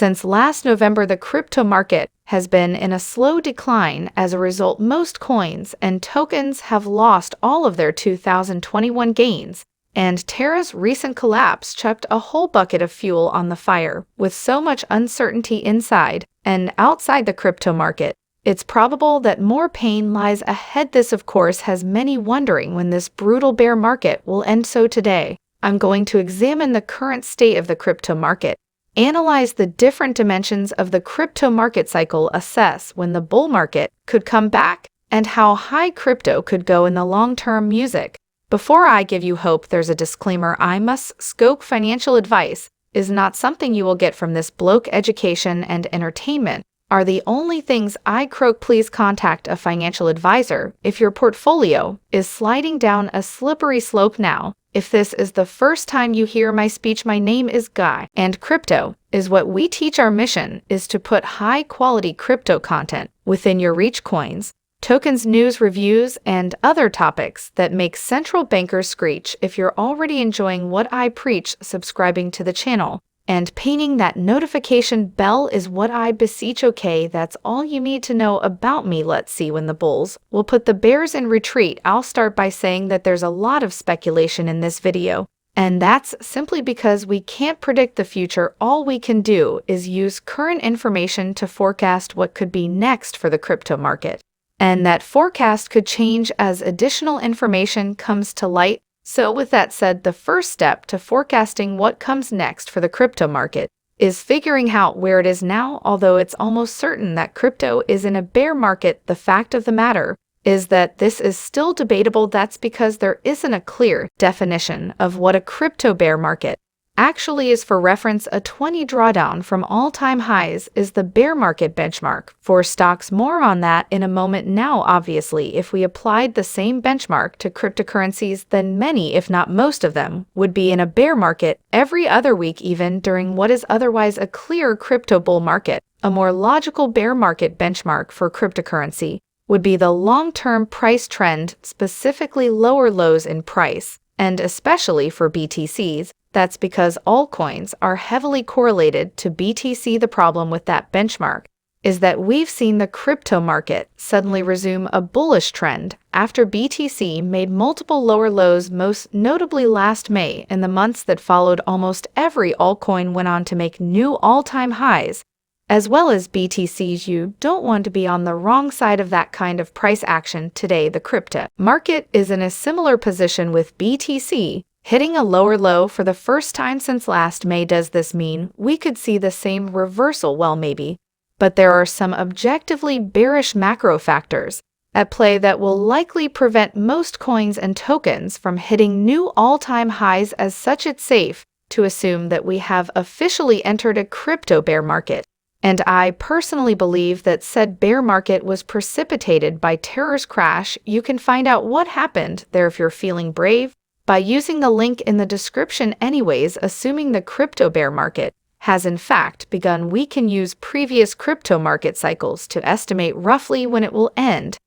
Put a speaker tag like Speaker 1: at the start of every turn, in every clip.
Speaker 1: Since last November, the crypto market has been in a slow decline. As a result, most coins and tokens have lost all of their 2021 gains, and Terra's recent collapse chucked a whole bucket of fuel on the fire. With so much uncertainty inside and outside the crypto market, it's probable that more pain lies ahead. This, of course, has many wondering when this brutal bear market will end. So today, I'm going to examine the current state of the crypto market, analyze the different dimensions of the crypto market cycle, assess when the bull market could come back, and how high crypto could go in the long term. Music. Before I give you hope, there's a disclaimer. I must scope financial advice is not something you will get from this bloke. Education and entertainment are the only things I croak. Please contact a financial advisor if your portfolio is sliding down a slippery slope now. If this is the first time you hear my speech, my name is Guy, and crypto is what we teach. Our mission is to put high-quality crypto content within your reach. Coins, tokens, news, reviews, and other topics that make central bankers screech. If you're already enjoying what I preach, subscribing to the channel and painting that notification bell is what I beseech. Okay, that's all you need to know about me. Let's see when the bulls will put the bears in retreat. I'll start by saying that there's a lot of speculation in this video, and that's simply because we can't predict the future. All we can do is use current information to forecast what could be next for the crypto market, and that forecast could change as additional information comes to light. So with that said, the first step to forecasting what comes next for the crypto market is figuring out where it is now. Although it's almost certain that crypto is in a bear market, the fact of the matter is that this is still debatable. That's because there isn't a clear definition of what a crypto bear market actually is. For reference, a 20 drawdown from all-time highs is the bear market benchmark for stocks. More on that in a moment. Now, obviously, if we applied the same benchmark to cryptocurrencies, then many, if not most of them, would be in a bear market every other week, even during what is otherwise a clear crypto bull market. A more logical bear market benchmark for cryptocurrency would be the long-term price trend, specifically lower lows in price, and especially for BTCs. That's because altcoins are heavily correlated to BTC. The problem with that benchmark is that we've seen the crypto market suddenly resume a bullish trend after BTC made multiple lower lows, most notably last May. In the months that followed, almost every altcoin went on to make new all-time highs, as well as BTCs. You don't want to be on the wrong side of that kind of price action. Today, the crypto market is in a similar position, with BTC hitting a lower low for the first time since last May. Does this mean we could see the same reversal? Well, maybe, but there are some objectively bearish macro factors at play that will likely prevent most coins and tokens from hitting new all-time highs. As such, it's safe to assume that we have officially entered a crypto bear market, and I personally believe that said bear market was precipitated by Terra's crash. You can find out what happened there if you're feeling brave by using the link in the description. Anyways, assuming the crypto bear market has in fact begun, we can use previous crypto market cycles to estimate roughly when it will end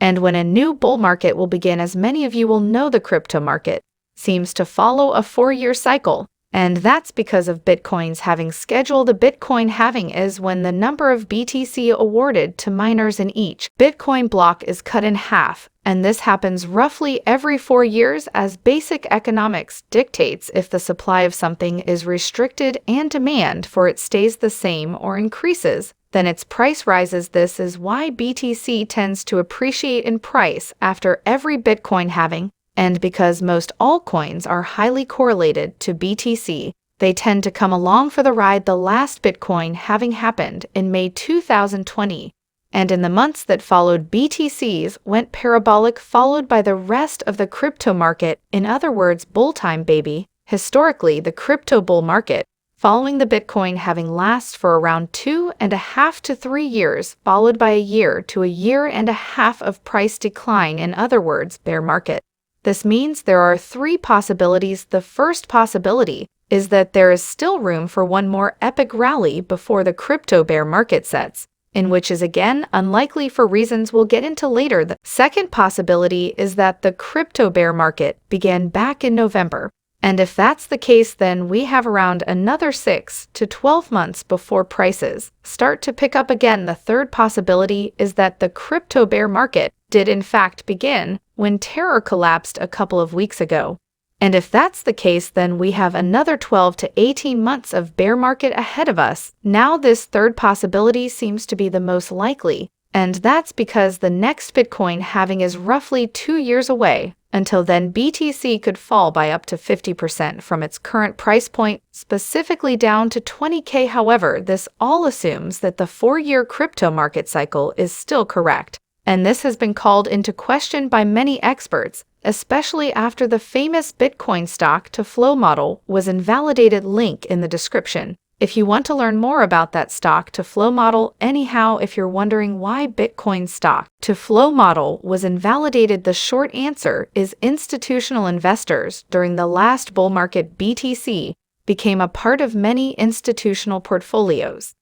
Speaker 1: and when a new bull market will begin. As many of you will know, the crypto market seems to follow a 4-year cycle, and that's because of Bitcoin's halving schedule. The Bitcoin halving is when the number of BTC awarded to miners in each Bitcoin block is cut in half, and this happens roughly every 4 years. As basic economics dictates, if the supply of something is restricted and demand for it stays the same or increases, then its price rises. This is why BTC tends to appreciate in price after every Bitcoin halving. And because most altcoins are highly correlated to BTC, they tend to come along for the ride. The last Bitcoin halving happened in May 2020, and in the months that followed, BTCs went parabolic, followed by the rest of the crypto market. In other words, bull time, baby. Historically, the crypto bull market following the Bitcoin halving lasts for around 2.5 to 3 years, followed by a year to a year and a half of price decline. In other words, bear market. This means there are 3 possibilities. The first possibility is that there is still room for one more epic rally before the crypto bear market sets, in which is again unlikely for reasons we'll get into later. The second possibility is that the crypto bear market began back in November, And if that's the case, then we have around another 6 to 12 months before prices start to pick up again. The third possibility is that the crypto bear market did in fact begin when Terra collapsed a couple of weeks ago. And if that's the case, then we have another 12 to 18 months of bear market ahead of us. Now, this third possibility seems to be the most likely, and that's because the next Bitcoin halving is roughly 2 years away. Until then, BTC could fall by up to 50% from its current price point, specifically down to 20K. However, this all assumes that the 4-year crypto market cycle is still correct. And this has been called into question by many experts, especially after the famous Bitcoin stock to flow model was invalidated. Link in the description if you want to learn more about that stock to flow model. Anyhow, if you're wondering why Bitcoin stock to flow model was invalidated, the short answer is institutional investors during the last bull market BTC became a part of many institutional portfolios.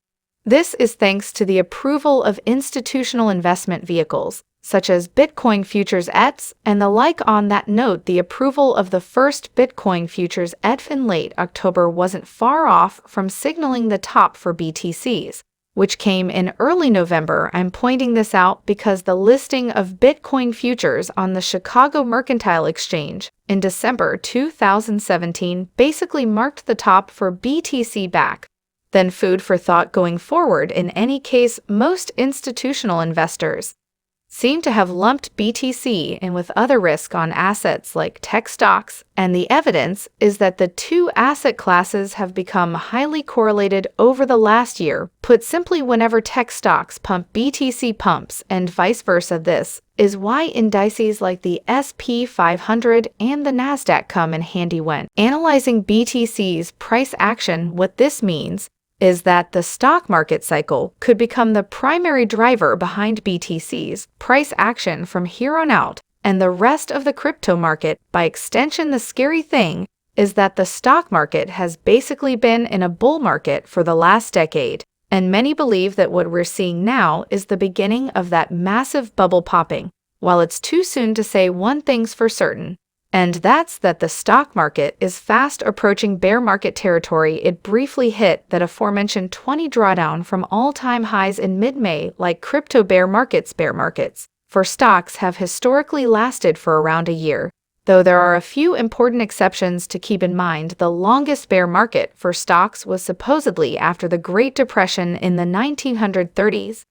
Speaker 1: This is thanks to the approval of institutional investment vehicles, such as Bitcoin Futures ETFs and the like. On that note, the approval of the first Bitcoin Futures ETF in late October wasn't far off from signaling the top for BTCs, which came in early November. I'm pointing this out because the listing of Bitcoin futures on the Chicago Mercantile Exchange in December 2017 basically marked the top for BTC back. Then food for thought going forward. In any case, most institutional investors seem to have lumped BTC in with other risk-on assets like tech stocks, and the evidence is that the two asset classes have become highly correlated over the last year. Put simply, whenever tech stocks pump, BTC pumps, and vice versa. This is why indices like the S&P 500 and the Nasdaq come in handy when analyzing BTC's price action. What this means is that the stock market cycle could become the primary driver behind BTC's price action from here on out, and the rest of the crypto market. By extension, the scary thing is that the stock market has basically been in a bull market for the last decade, and many believe that what we're seeing now is the beginning of that massive bubble popping. While it's too soon to say, one thing's for certain, and that's that the stock market is fast approaching bear market territory. It briefly hit that aforementioned 20 drawdown from all-time highs in mid-May. Like crypto bear markets for stocks have historically lasted for around a year, though there are a few important exceptions to keep in mind. The longest bear market for stocks was supposedly after the Great Depression in the 1930s,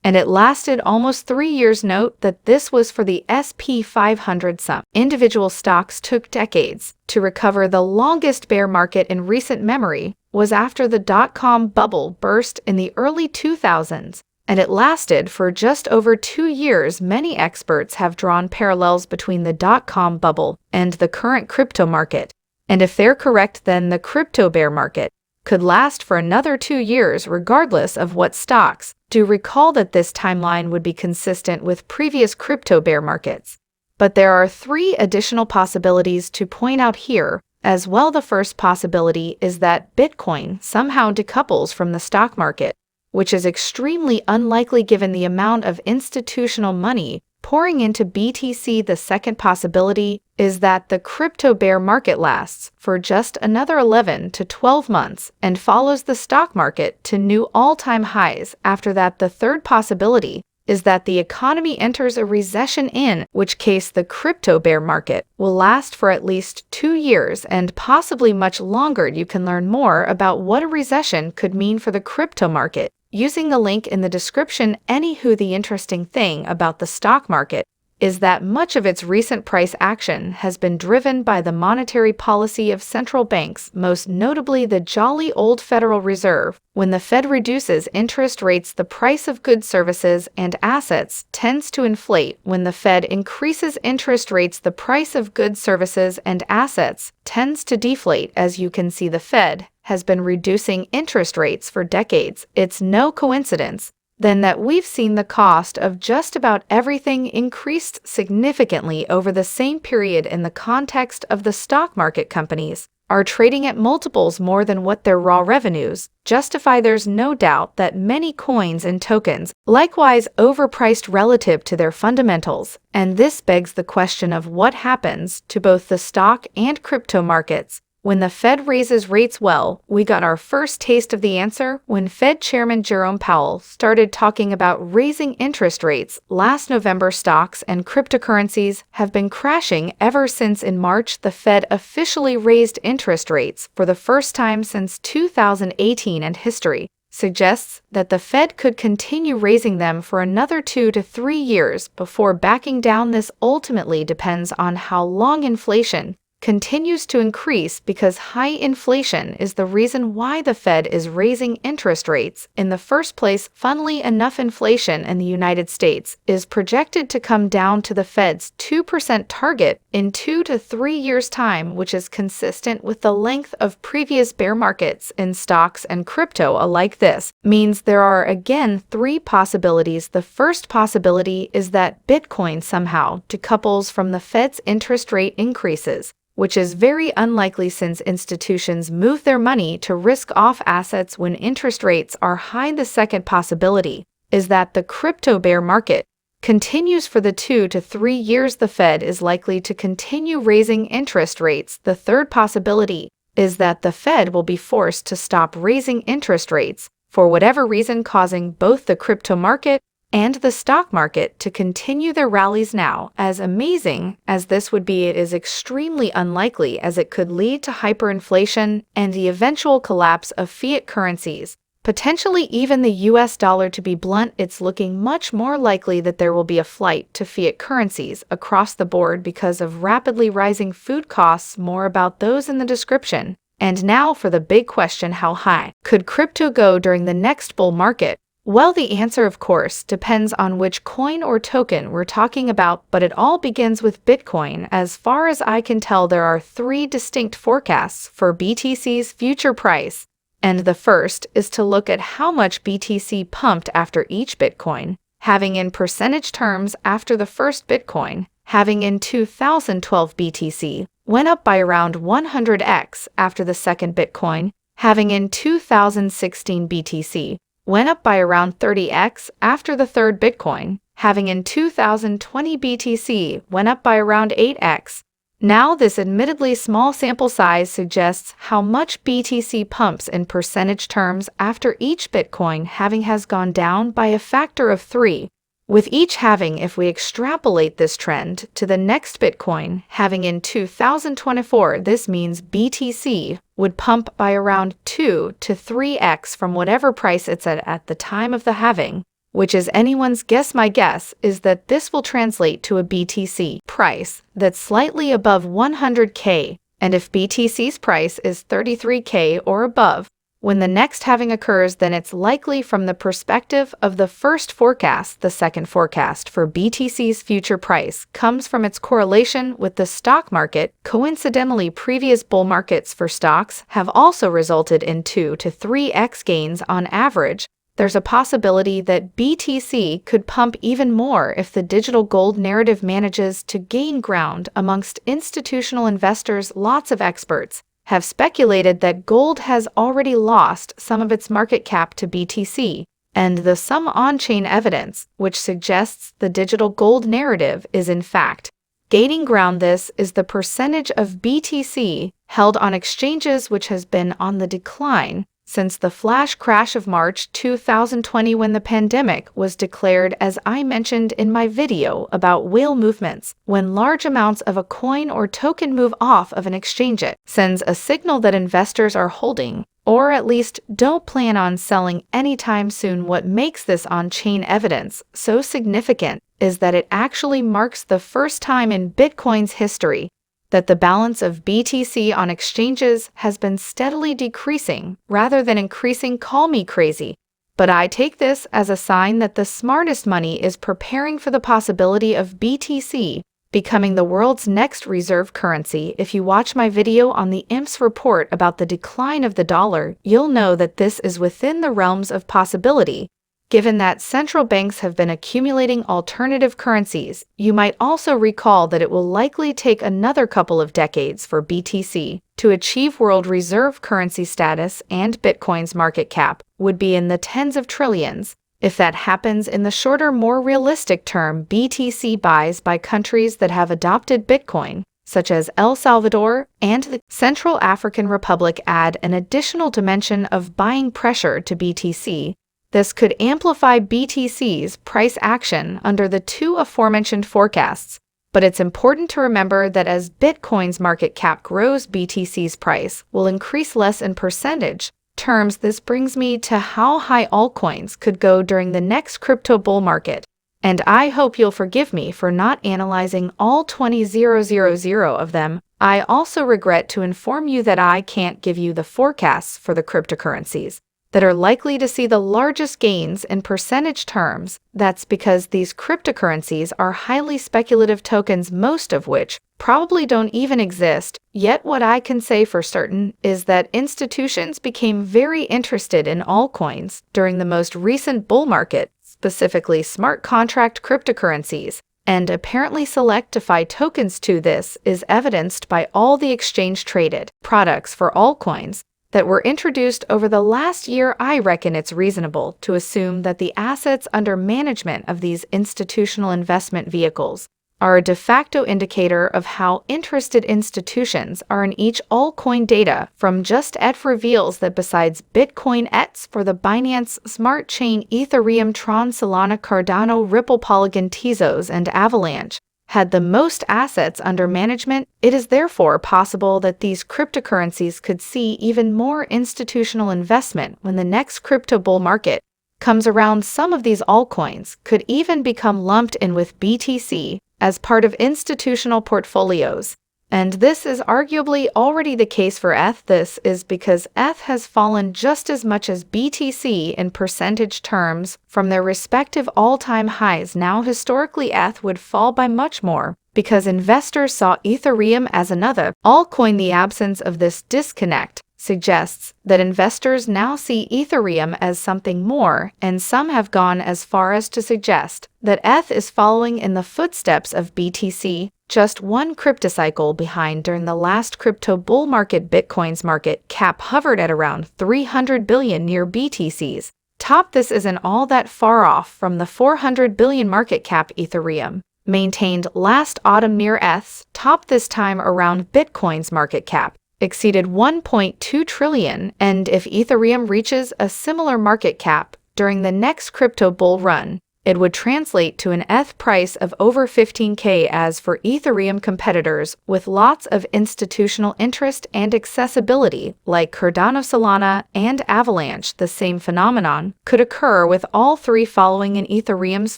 Speaker 1: and it lasted almost 3 years. Note that this was for the S&P 500. Some individual stocks took decades to recover. The longest bear market in recent memory was after the dot-com bubble burst in the early 2000s, and it lasted for just over 2 years. Many experts have drawn parallels between the dot-com bubble and the current crypto market, and if they're correct, then the crypto bear market could last for another 2 years regardless of what stocks do. Recall that this timeline would be consistent with previous crypto bear markets. But there are 3 additional possibilities to point out here as well. The first possibility is that Bitcoin somehow decouples from the stock market, which is extremely unlikely given the amount of institutional money pouring into BTC. The second possibility is that the crypto bear market lasts for just another 11 to 12 months and follows the stock market to new all-time highs after that. The third possibility is that the economy enters a recession, in which case the crypto bear market will last for at least 2 years and possibly much longer. You can learn more about what a recession could mean for the crypto market using the link in the description. Anywho, the interesting thing about the stock market is that much of its recent price action has been driven by the monetary policy of central banks, most notably the jolly old Federal Reserve. When the Fed reduces interest rates, the price of goods, services, and assets tends to inflate. When the Fed increases interest rates, the price of goods, services, and assets tends to deflate. As you can see, the Fed has been reducing interest rates for decades. It's no coincidence then that we've seen the cost of just about everything increased significantly over the same period. In the context of the stock market, companies are trading at multiples more than what their raw revenues justify. There's no doubt that many coins and tokens likewise overpriced relative to their fundamentals, and this begs the question of what happens to both the stock and crypto markets when the Fed raises rates. Well, we got our first taste of the answer when Fed Chairman Jerome Powell started talking about raising interest rates last November. Stocks and cryptocurrencies have been crashing ever since. In March, the Fed officially raised interest rates for the first time since 2018, and history suggests that the Fed could continue raising them for another 2 to 3 years before backing down. This ultimately depends on how long inflation continues to increase, because high inflation is the reason why the Fed is raising interest rates in the first place. Funnily enough, inflation in the United States is projected to come down to the Fed's 2% target in 2 to 3 years' time, which is consistent with the length of previous bear markets in stocks and crypto alike. This means there are again 3 possibilities. The first possibility is that Bitcoin somehow decouples from the Fed's interest rate increases, which is very unlikely since institutions move their money to risk-off assets when interest rates are high. The second possibility is that the crypto bear market continues for the 2 to 3 years. The Fed is likely to continue raising interest rates. The third possibility is that the Fed will be forced to stop raising interest rates for whatever reason, causing both the crypto market and the stock market to continue their rallies. Now, as amazing as this would be, it is extremely unlikely, as it could lead to hyperinflation and the eventual collapse of fiat currencies, potentially even the US dollar. To be blunt, it's looking much more likely that there will be a flight to fiat currencies across the board because of rapidly rising food costs. More about those in the description. And now for the big question: how high could crypto go during the next bull market? Well, the answer, of course, depends on which coin or token we're talking about, but it all begins with Bitcoin. As far as I can tell, there are 3 distinct forecasts for BTC's future price, and the first is to look at how much BTC pumped after each Bitcoin, having in percentage terms after the first Bitcoin, having in 2012 BTC went up by around 100x after the second Bitcoin, having in 2016 BTC went up by around 30x after the third Bitcoin, having in 2020 BTC went up by around 8x. Now, this admittedly small sample size suggests how much BTC pumps in percentage terms after each Bitcoin halving has gone down by a factor of 3, with each halving. If we extrapolate this trend to the next Bitcoin halving in 2024, this means BTC would pump by around 2 to 3x from whatever price it's at the time of the halving, which is anyone's guess. My guess is that this will translate to a BTC price that's slightly above 100k, and if BTC's price is 33k or above when the next halving occurs, then it's likely from the perspective of the first forecast. The second forecast for BTC's future price comes from its correlation with the stock market. Coincidentally, previous bull markets for stocks have also resulted in 2 to 3x gains on average. There's a possibility that BTC could pump even more if the digital gold narrative manages to gain ground amongst institutional investors. Lots of experts have speculated that gold has already lost some of its market cap to BTC, and the some on-chain evidence which suggests the digital gold narrative is in fact gaining ground. This is the percentage of BTC held on exchanges, which has been on the decline since the flash crash of March 2020 when the pandemic was declared. As I mentioned in my video about whale movements, when large amounts of a coin or token move off of an exchange, it sends a signal that investors are holding, or at least don't plan on selling anytime soon. What makes this on-chain evidence so significant is that it actually marks the first time in Bitcoin's history that the balance of BTC on exchanges has been steadily decreasing rather than increasing. Call me crazy, but I take this as a sign that the smartest money is preparing for the possibility of BTC becoming the world's next reserve currency. If you watch my video on the IMF's report about the decline of the dollar, you'll know that this is within the realms of possibility. Given that central banks have been accumulating alternative currencies, you might also recall that it will likely take another couple of decades for BTC to achieve world reserve currency status, and Bitcoin's market cap would be in the tens of trillions. If that happens in the shorter, more realistic term, BTC buys by countries that have adopted Bitcoin, such as El Salvador and the Central African Republic, add an additional dimension of buying pressure to BTC. This could amplify BTC's price action under the two aforementioned forecasts. But it's important to remember that as Bitcoin's market cap grows, BTC's price will increase less in percentage terms. This brings me to how high altcoins could go during the next crypto bull market. And I hope you'll forgive me for not analyzing all 20,000 of them. I also regret to inform you that I can't give you the forecasts for the cryptocurrencies that are likely to see the largest gains in percentage terms. That's because these cryptocurrencies are highly speculative tokens, most of which probably don't even exist. Yet what I can say for certain is that institutions became very interested in altcoins during the most recent bull market, specifically smart contract cryptocurrencies, and apparently select DeFi tokens too. This is evidenced by all the exchange-traded products for altcoins that were introduced over the last year. I reckon it's reasonable to assume that the assets under management of these institutional investment vehicles are a de facto indicator of how interested institutions are in each altcoin. Data from Just ETH reveals that besides Bitcoin, ETH for the Binance Smart Chain, Ethereum, Tron, Solana, Cardano, Ripple, Polygon, Tezos, and Avalanche had the most assets under management. It is therefore possible that these cryptocurrencies could see even more institutional investment when the next crypto bull market comes around. Some of these altcoins could even become lumped in with BTC as part of institutional portfolios. And this is arguably already the case for ETH. This is because ETH has fallen just as much as BTC in percentage terms from their respective all-time highs. Now, historically, ETH would fall by much more because investors saw Ethereum as another altcoin. The absence of this disconnect suggests that investors now see Ethereum as something more, and some have gone as far as to suggest that ETH is following in the footsteps of BTC, just one cryptocycle behind. During the last crypto bull market, Bitcoin's market cap hovered at around 300 billion, near BTC's top. This isn't all that far off from the 400 billion market cap Ethereum maintained last autumn, near ETH's top. This time around, Bitcoin's market cap exceeded 1.2 trillion, and if Ethereum reaches a similar market cap during the next crypto bull run, it would translate to an ETH price of over 15K. As for Ethereum competitors with lots of institutional interest and accessibility, like Cardano, Solana, and Avalanche, the same phenomenon could occur with all three following in Ethereum's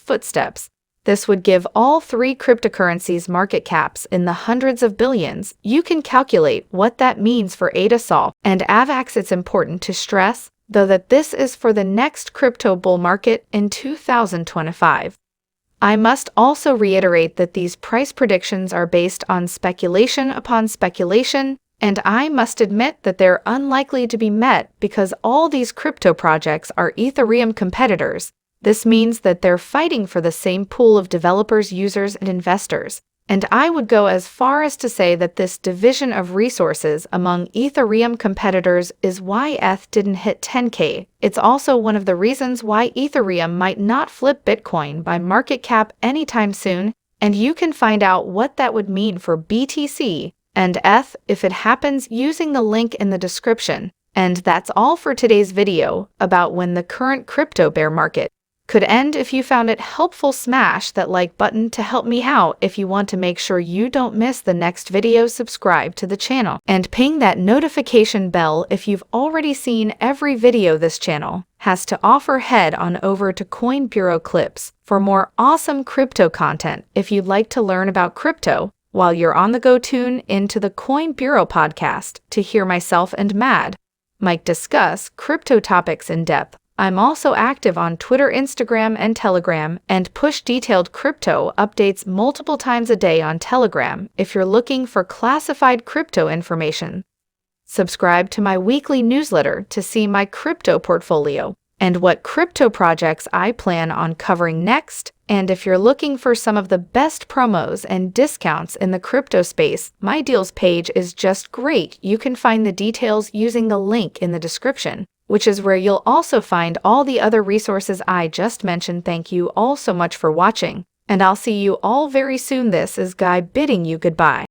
Speaker 1: footsteps. This would give all three cryptocurrencies market caps in the hundreds of billions. You can calculate what that means for ADA, Sol, and AVAX. It's important to stress, though, that this is for the next crypto bull market in 2025. I must also reiterate that these price predictions are based on speculation upon speculation, and I must admit that they're unlikely to be met because all these crypto projects are Ethereum competitors. This means that they're fighting for the same pool of developers, users, and investors. And I would go as far as to say that this division of resources among Ethereum competitors is why ETH didn't hit 10K. It's also one of the reasons why Ethereum might not flip Bitcoin by market cap anytime soon, and you can find out what that would mean for BTC and ETH if it happens using the link in the description. And that's all for today's video about when the current crypto bear market could end. If you found it helpful, smash that like button to help me out. If you want to make sure you don't miss the next video, subscribe to the channel and ping that notification bell. If you've already seen every video this channel has to offer, head on over to Coin Bureau Clips for more awesome crypto content. If you'd like to learn about crypto while you're on the go, tune into the Coin Bureau podcast to hear myself and Mad Mike discuss crypto topics in depth. I'm also active on Twitter, Instagram, and Telegram, and push detailed crypto updates multiple times a day on Telegram. If you're looking for classified crypto information, subscribe to my weekly newsletter to see my crypto portfolio. and what crypto projects I plan on covering next. And if you're looking for some of the best promos and discounts in the crypto space, my deals page is just great. You can find the details using the link in the description, which is where you'll also find all the other resources I just mentioned. Thank you all so much for watching, and I'll see you all very soon. This is Guy bidding you goodbye.